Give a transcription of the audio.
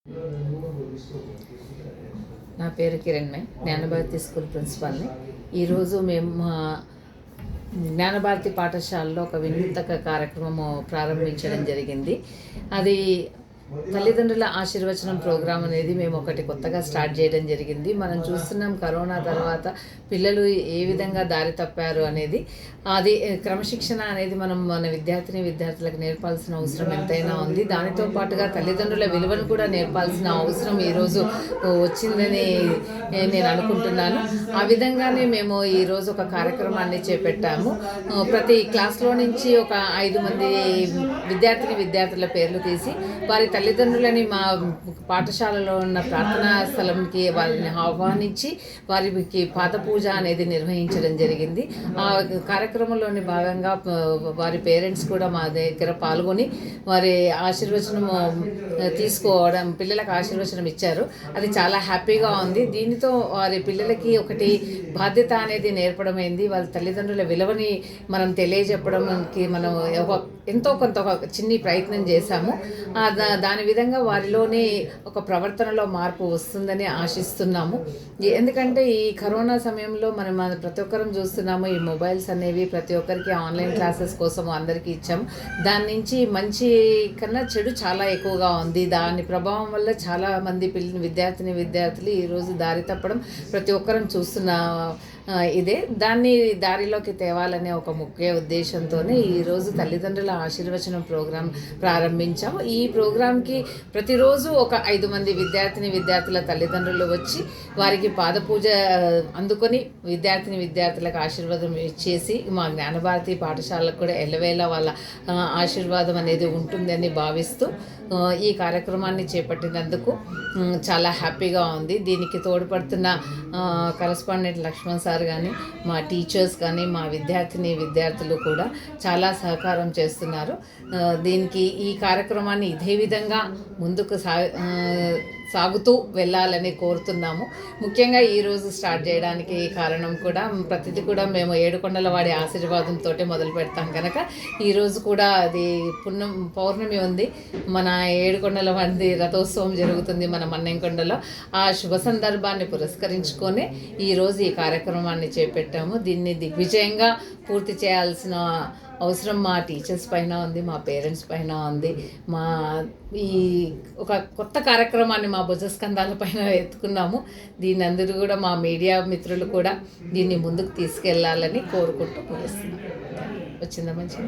నా పేరు కిరణ్మయ్, జ్ఞానభారతి స్కూల్ ప్రిన్సిపాల్ని. ఈరోజు మేము మా జ్ఞానభారతి పాఠశాలలో ఒక వినూత్న కార్యక్రమము ప్రారంభించడం జరిగింది. అది తల్లిదండ్రుల ఆశీర్వచనం ప్రోగ్రాం అనేది మేము ఒకటి కొత్తగా స్టార్ట్ చేయడం జరిగింది. మనం చూస్తున్నాం కరోనా తర్వాత పిల్లలు ఏ విధంగా దారి తప్పారు అనేది. అది క్రమశిక్షణ అనేది మనం మన విద్యార్థులకు నేర్పాల్సిన అవసరం ఎంతైనా ఉంది. దానితో పాటుగా తల్లిదండ్రుల విలువను కూడా నేర్పాల్సిన అవసరం ఈరోజు వచ్చిందని నేను అనుకుంటున్నాను. ఆ విధంగానే మేము ఈరోజు ఒక కార్యక్రమాన్ని చేపట్టాము. ప్రతి క్లాస్లో నుంచి ఒక 5 మంది విద్యార్థుల పేర్లు తీసి వారి తల్లిదండ్రులని మా పాఠశాలలో ఉన్న ప్రార్థనా స్థలంకి వారిని ఆహ్వానించి వారికి పాద పూజ అనేది నిర్వహించడం జరిగింది. ఆ కార్యక్రమంలోని భాగంగా వారి పేరెంట్స్ కూడా మా దగ్గర పాల్గొని వారి ఆశీర్వచనము తీసుకోవడం, పిల్లలకు ఆశీర్వచనం ఇచ్చారు. అది చాలా హ్యాపీగా ఉంది. దీనితో వారి పిల్లలకి ఒకటి బాధ్యత అనేది నేర్పడమైంది. వాళ్ళ తల్లిదండ్రుల విలువని మనం తెలియజెప్పడానికి మనం ఎంతో కొంత ఒక చిన్ని ప్రయత్నం చేశాము. దాని విధంగా వారిలోని ఒక ప్రవర్తనలో మార్పు వస్తుందని ఆశిస్తున్నాము. ఎందుకంటే ఈ కరోనా సమయంలో మనం ప్రతి ఒక్కరం చూస్తున్నాము, ఈ మొబైల్స్ అనేవి ప్రతి ఒక్కరికి ఆన్లైన్ క్లాసెస్ కోసం అందరికీ ఇచ్చాము. దాని నుంచి మంచి కన్నా చెడు చాలా ఎక్కువగా ఉంది. దాని ప్రభావం వల్ల చాలామంది విద్యార్థులు ఈరోజు దారి తప్పడం ప్రతి ఒక్కరం చూస్తున్న ఇదే. దాన్ని దారిలోకి తేవాలనే ఒక ముఖ్య ఉద్దేశంతోనే ఈరోజు తల్లిదండ్రుల ఆశీర్వచనం ప్రోగ్రాం ప్రారంభించాము. ఈ ప్రోగ్రాంకి ప్రతిరోజు ఒక 5 మంది విద్యార్థుల తల్లిదండ్రులు వచ్చి వారికి పాదపూజ అందుకొని విద్యార్థులకు ఆశీర్వాదం ఇచ్చేసి మా జ్ఞానభారతి పాఠశాలకు కూడా ఎల్లవేళ వాళ్ళ ఆశీర్వాదం అనేది ఉంటుందని భావిస్తూ ఈ కార్యక్రమాన్ని చేపట్టినందుకు చాలా హ్యాపీగా ఉంది. దీనికి తోడ్పడుతున్న కరస్పాండెంట్ లక్ష్మణ్ సార్ కానీ, మా టీచర్స్ కానీ, మా విద్యార్థులు కూడా చాలా సహకారం చేస్తున్నారు. దీనికి ఈ కార్యక్రమాన్ని ఇదే విధంగా ముందుకు సాగుతూ వెళ్ళాలని కోరుతున్నాము. ముఖ్యంగా ఈరోజు స్టార్ట్ చేయడానికి కారణం కూడా ప్రతిదీ కూడా మేము ఏడుకొండలవాడి ఆశీర్వాదంతో మొదలు పెడతాం కనుక ఈరోజు కూడా అది పౌర్ణమి ఉంది. మన ఏడుకొండలవాడి రథోత్సవం జరుగుతుంది మన మన్నెంకొండలో. ఆ శుభ సందర్భాన్ని పురస్కరించుకొని ఈరోజు ఈ కార్యక్రమాన్ని చేపట్టాము. దీన్ని దిగ్విజయంగా పూర్తి చేయాల్సిన అవసరం మా టీచర్స్ పైన ఉంది, మా పేరెంట్స్ పైన ఉంది. ఈ ఒక కొత్త కార్యక్రమాన్ని మా భుజస్కంధాల పైన ఎత్తుకున్నాము. దీన్ని అందరూ కూడా మా మీడియా మిత్రులు కూడా దీన్ని ముందుకు తీసుకెళ్లాలని కోరుకుంటూ ముగిస్తున్నాం. వచ్చిందా మంచిగా?